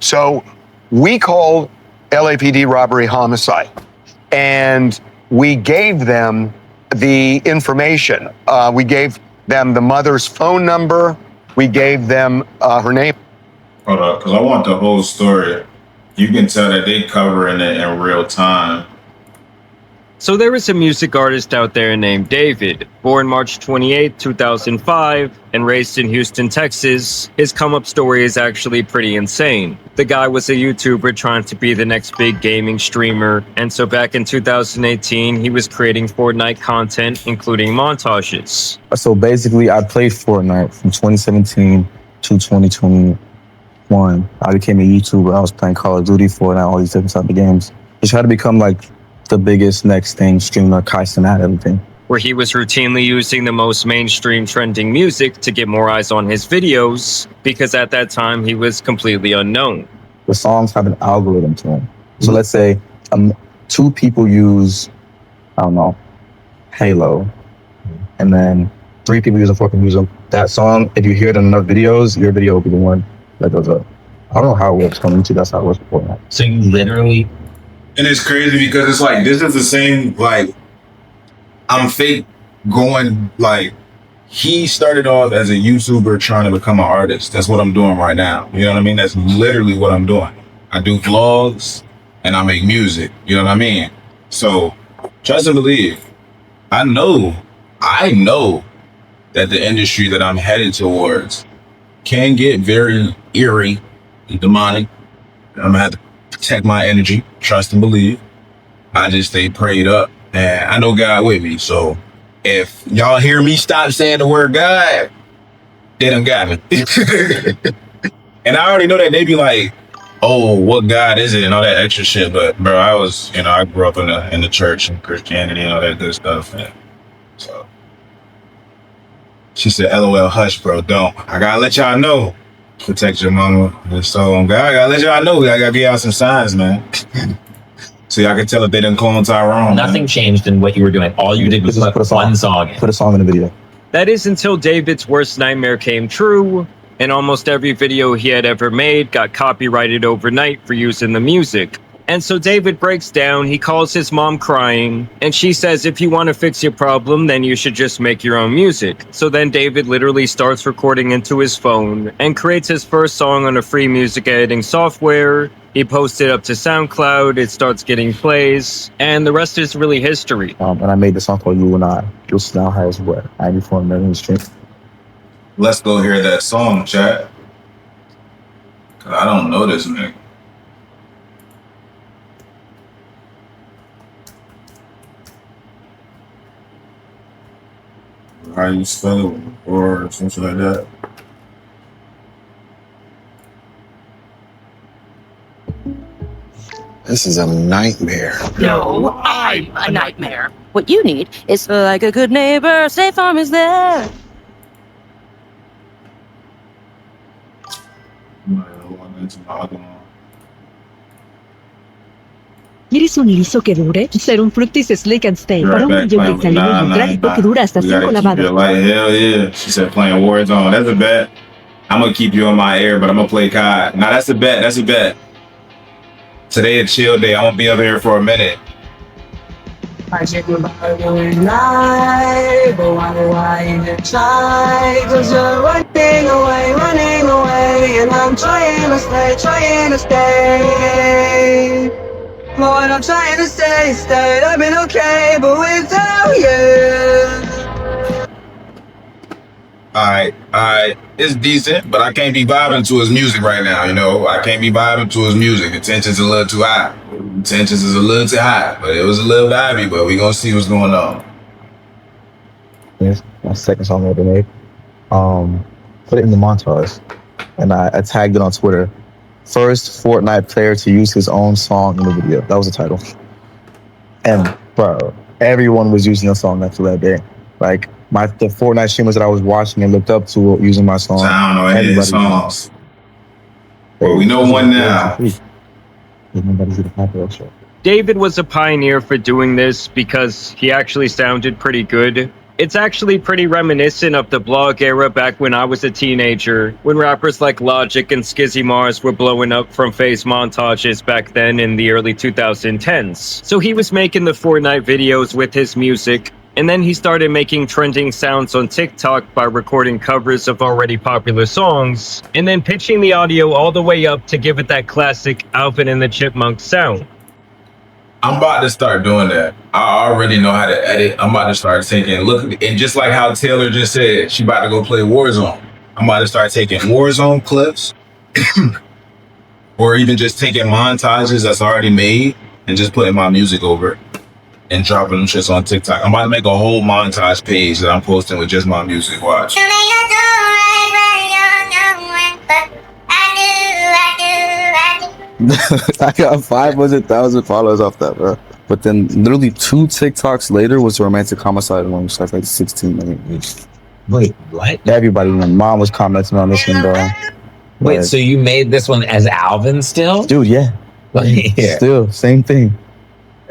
So we called LAPD robbery homicide, and we gave them the information. We gave them the mother's phone number. We gave them her name. Hold up, because I want the whole story. You can tell that they covering it in real time. So there is a music artist out there named David, born March 28, 2005, and raised in Houston, Texas. His come-up story is actually pretty insane. The guy was a YouTuber trying to be the next big gaming streamer, and so back in 2018, he was creating Fortnite content, including montages. So basically, I played Fortnite from 2017 to 2021. I became a YouTuber. I was playing Call of Duty, Fortnite, all these different type of games. I tried to become like the biggest next thing, streamer, Kaisen, everything. Where he was routinely using the most mainstream trending music to get more eyes on his videos, because at that time he was completely unknown. The songs have an algorithm to them. So let's say 2 people use, I don't know, Halo, and then 3 people use them, 4 people use them. That song, if you hear it in enough videos, your video will be the one that goes up. I don't know how it works on YouTube. That's how it works before that. So you literally... And it's crazy because it's like, this is the same, like, I'm fake going, like, he started off as a YouTuber trying to become an artist. That's what I'm doing right now. You know what I mean? That's literally what I'm doing. I do vlogs and I make music. You know what I mean? So, trust and believe. I know that the industry that I'm headed towards can get very eerie and demonic. I'm gonna have to protect my energy, trust and believe. I just stay prayed up, and I know God with me. So if y'all hear me stop saying the word God, they done got me. And I already know that they be like, oh, what God is it and all that extra shit. But bro, I grew up in the church and Christianity and all that good stuff. And so she said, LOL, hush, bro, don't. I gotta let y'all know. Protect your mama. And so I gotta let y'all know. I gotta give y'all some signs, man. So y'all can tell if they didn't clone Tyrone. Nothing changed in what you were doing. All you did was put one song in. Put a song in the video. That is until David's worst nightmare came true, and almost every video he had ever made got copyrighted overnight for use in the music. And so David breaks down, he calls his mom crying, and she says if you want to fix your problem, then you should just make your own music. So then David literally starts recording into his phone and creates his first song on a free music editing software. He posts it up to SoundCloud, it starts getting plays, and the rest is really history. And I made the song called You and I, which now has, 94 million streams. Let's go hear that song, chat. Cause I don't know this nigga. How you spell it, or something like that. This is a nightmare. No, I'm a nightmare. What you need is like a good neighbor, State Farm is there. ¿Quieres un liso que dure? Serum Fructis Slick and Stay. Para un brillo cristalino y hidrático que dura hasta 5 lavadas. Hell yeah. She said playing Warzone. That's a bet. I'm gonna keep you in my ear, but I'm gonna play COD. Nah, that's a bet. That's a bet. Today a chill day. I'm gonna be up here for a minute. I check my every night, but why you try? Cause you're running away, and I'm trying to stay. Lord, I'm trying to stay. I've been okay, but without you. Alright. It's decent, but I can't be vibing to his music right now, you know? I can't be vibing to his music. The tension's a little too high. Tensions is a little too high, but it was a little vibey, but we gonna see what's going on. Yes, my second song I ever made. Put it in the montage, and I tagged it on Twitter. First Fortnite player to use his own song in the video. That was the title. And bro, everyone was using the song after that day. Like the Fortnite streamers that I was watching and looked up to using my song. I don't know any of his songs. Well, we know one now. David was a pioneer for doing this because he actually sounded pretty good. It's actually pretty reminiscent of the blog era back when I was a teenager, when rappers like Logic and Skizzy Mars were blowing up from phase montages back then in the early 2010s. So he was making the Fortnite videos with his music, and then he started making trending sounds on TikTok by recording covers of already popular songs, and then pitching the audio all the way up to give it that classic Alvin and the Chipmunks sound. I'm about to start doing that. I already know how to edit. I'm about to start taking, look, and just like how Taylor just said, she about to go play Warzone. I'm about to start taking Warzone clips, or even just taking montages that's already made and just putting my music over it and dropping them shits on TikTok. I'm about to make a whole montage page that I'm posting with just my music. Watch. I got 500,000 followers off that, bro. But then literally 2 TikToks later was a romantic homicide one, which has like 16 million views. Wait, what? Everybody, my mom was commenting on this one, bro. Wait, But, so you made this one as Alvin still? dude, yeah. Yeah. Still, same thing.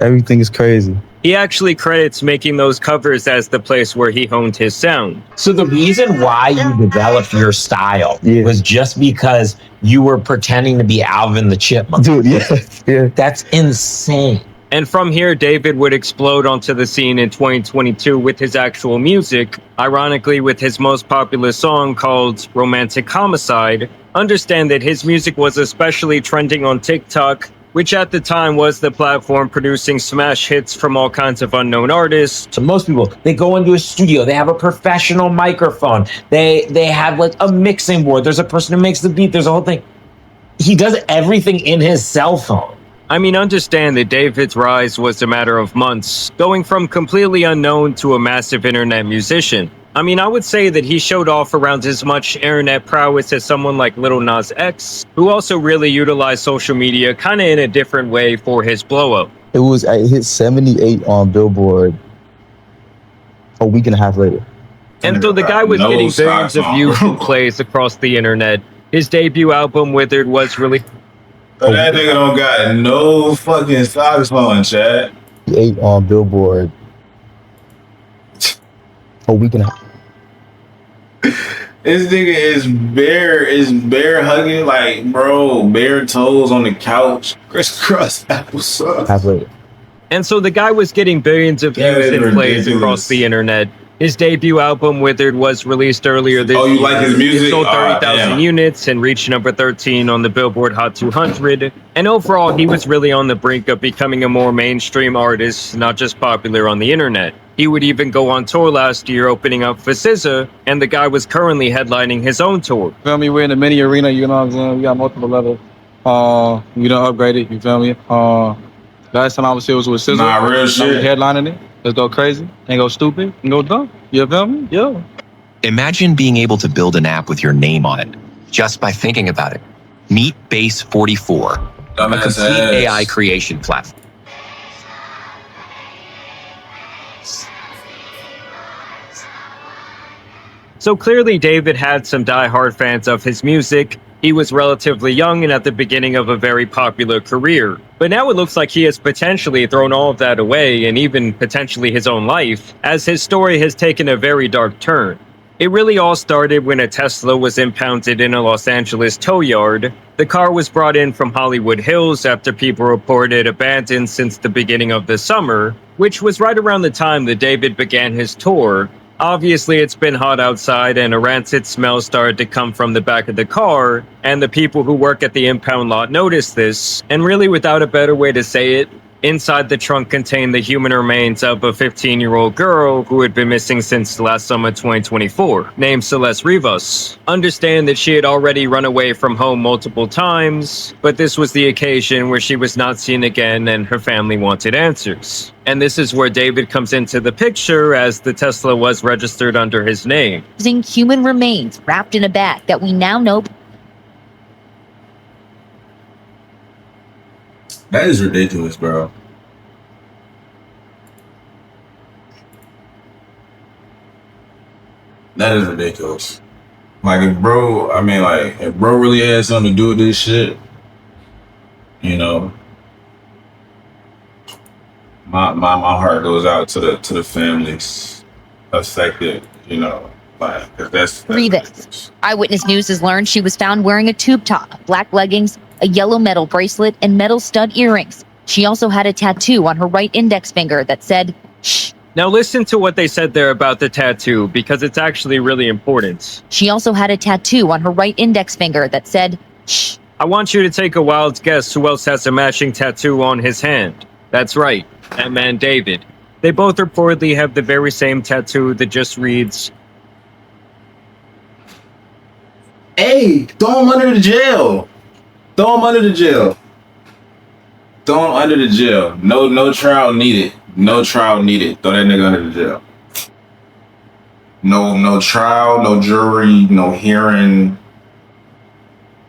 Everything is crazy. He actually credits making those covers as the place where he honed his sound. So the reason why you developed your style was just because you were pretending to be Alvin the Chipmunk. Dude, yeah. That's insane. And from here, David would explode onto the scene in 2022 with his actual music, ironically with his most popular song called Romantic Homicide. Understand that his music was especially trending on TikTok, which at the time was the platform producing smash hits from all kinds of unknown artists. So most people, they go into a studio, they have a professional microphone, they have like a mixing board, there's a person who makes the beat, there's a whole thing. He does everything in his cell phone. I mean, understand that David's rise was a matter of months, going from completely unknown to a massive internet musician. I mean, I would say that he showed off around as much internet prowess as someone like Lil Nas X, who also really utilized social media kind of in a different way for his blow-up. It hit 78 on Billboard a week and a half later. And though the guy was getting billions of views and plays across the internet, his debut album, Withered, was released. That nigga don't got no fucking socks on, Chad. 8 on Billboard a week and a half. This nigga is bare hugging, like, bro, bare toes on the couch. Crisscross applesauce. Half later. And so the guy was getting billions of views and plays across the internet. His debut album, Withered, was released earlier this year. Oh, you like his music? It sold 30,000 units and reached number 13 on the Billboard Hot 200. And overall, he was really on the brink of becoming a more mainstream artist, not just popular on the internet. He would even go on tour last year, opening up for SZA, and the guy was currently headlining his own tour. Feel me? We're in the mini arena, you know what I'm saying? We got multiple levels. You done upgraded, you feel me? Last time I was here was with SZA. Nah, real shit. Headlining it. Let's go crazy, and go stupid, and go dumb. You feel me? Yeah. Imagine being able to build an app with your name on it, just by thinking about it. Meet Base 44, a complete AI creation platform. So clearly David had some die-hard fans of his music. He was relatively young and at the beginning of a very popular career. But now it looks like he has potentially thrown all of that away, and even potentially his own life, as his story has taken a very dark turn. It really all started when a Tesla was impounded in a Los Angeles tow yard. The car was brought in from Hollywood Hills after people reported abandoned since the beginning of the summer, which was right around the time that David began his tour. Obviously, it's been hot outside and a rancid smell started to come from the back of the car, and the people who work at the impound lot noticed this, and really without a better way to say it, inside the trunk contained the human remains of a 15-year-old girl who had been missing since last summer 2024, named Celeste Rivas. Understand that she had already run away from home multiple times, but this was the occasion where she was not seen again and her family wanted answers. And this is where David comes into the picture, as the Tesla was registered under his name. Using human remains wrapped in a bag that we now know. That is ridiculous, bro. That is ridiculous. Like, if bro really had something to do with this shit, you know, my heart goes out to the families. affected, you know, like, 'cause that's RiiiX. Eyewitness News has learned she was found wearing a tube top, black leggings, a yellow metal bracelet, and metal stud earrings. She also had a tattoo on her right index finger that said, "Shh." Now listen to what they said there about the tattoo, because it's actually really important. She also had a tattoo on her right index finger that said, "Shh." I want you to take a wild guess who else has a matching tattoo on his hand. That's right, that man David. They both reportedly have the very same tattoo that just reads, Hey, throw him under the jail. Throw him under the jail. Throw him under the jail. No trial needed. No trial needed. Throw that nigga under the jail. No trial, no jury, no hearing.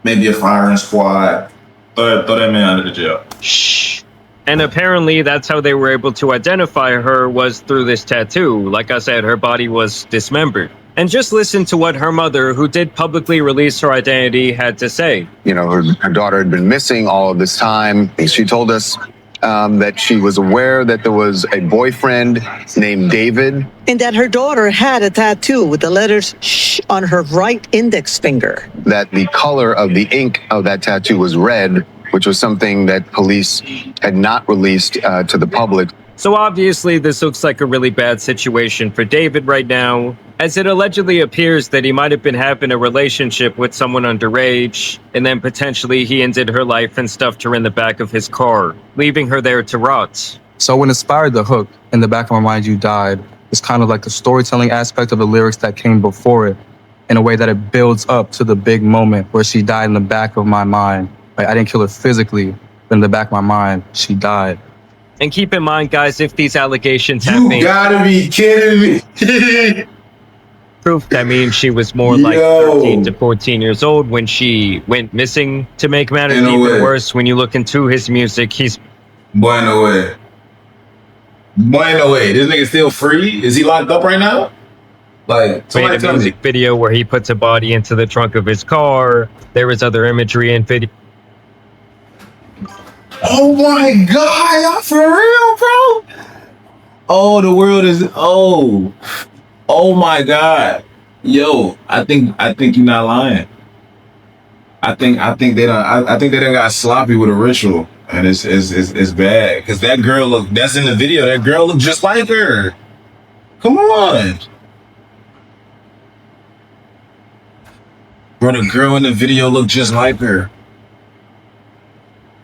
Maybe a firing squad. Throw that man under the jail. shh. And apparently that's how they were able to identify her, was through this tattoo. Like I said, her body was dismembered. And just listen to what her mother, who did publicly release her identity, had to say. You know, her daughter had been missing all of this time. She told us that she was aware that there was a boyfriend named David. And that her daughter had a tattoo with the letters "shh" on her right index finger. That the color of the ink of that tattoo was red, which was something that police had not released to the public. So obviously this looks like a really bad situation for David right now, as it allegedly appears that he might have been having a relationship with someone underage, and then potentially he ended her life and stuffed her in the back of his car, leaving her there to rot. So what inspired the hook, "In the Back of My Mind You Died," is kind of like the storytelling aspect of the lyrics that came before it, in a way that it builds up to the big moment where she died in the back of my mind. Like, I didn't kill her physically, but in the back of my mind, she died. And keep in mind, guys, if these allegations have You been gotta be kidding me. proof, that means she was more like 13 to 14 years old when she went missing. To make matters even worse, when you look into his music, he's... Boy, no way. Boy, no way. This nigga still free? Is he locked up right now? Like, made a music video where he puts a body into the trunk of his car. There is other imagery and video. Oh my God, y'all for real, bro? Oh, the world is, oh my God. Yo, I think you're not lying. I think they done got sloppy with a ritual, and it's bad. Cause that girl that's in the video, that girl looked just like her. Come on. Bro, the girl in the video looked just like her.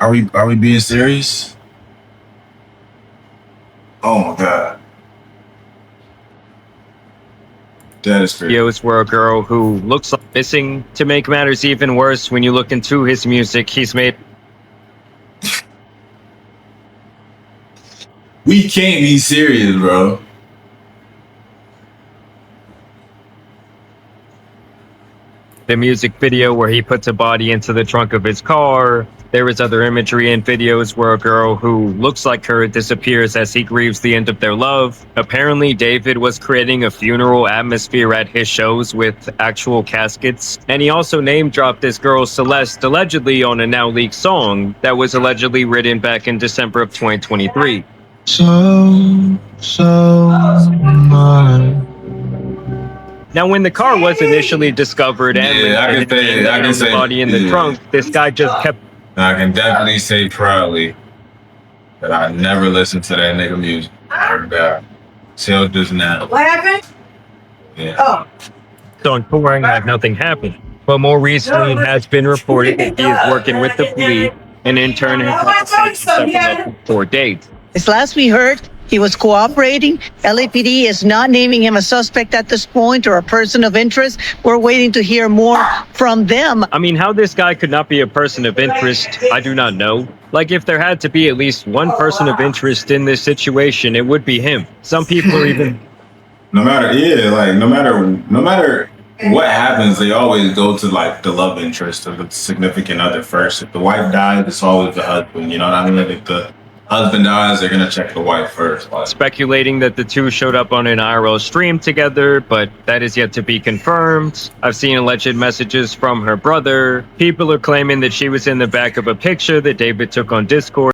Are we being serious? Oh my God. That is crazy. Videos where a girl who looks like missing. To make matters even worse, when you look into his music, he's made... We can't be serious, bro. The music video where he puts a body into the trunk of his car. There is other imagery and videos where a girl who looks like her disappears as he grieves the end of their love. Apparently, David was creating a funeral atmosphere at his shows with actual caskets. And he also name-dropped this girl, Celeste, allegedly on a now-leaked song that was allegedly written back in December of 2023. Now, when the car was initially discovered and I can say the body in the trunk, this guy just kept... I can definitely say proudly that I never listened to that nigga music. Till just now. What happened? Yeah. on touring had nothing happened. But more recently, it has been reported that he is working with the police and in turn has had several 4 dates. As last we heard, he was cooperating. LAPD is not naming him a suspect at this point or a person of interest. We're waiting to hear more from them. I mean, how this guy could not be a person of interest, I do not know. Like, if there had to be at least one person of interest in this situation, it would be him. Some people are even... No matter what happens, they always go to like the love interest of the significant other first. If the wife dies, it's always the husband. You know what I mean? If the husband dies, they're gonna check the wife first. Like, speculating that the two showed up on an IRL stream together, but that is yet to be confirmed. I've seen alleged messages from her brother. People are claiming that she was in the back of a picture that David took on Discord.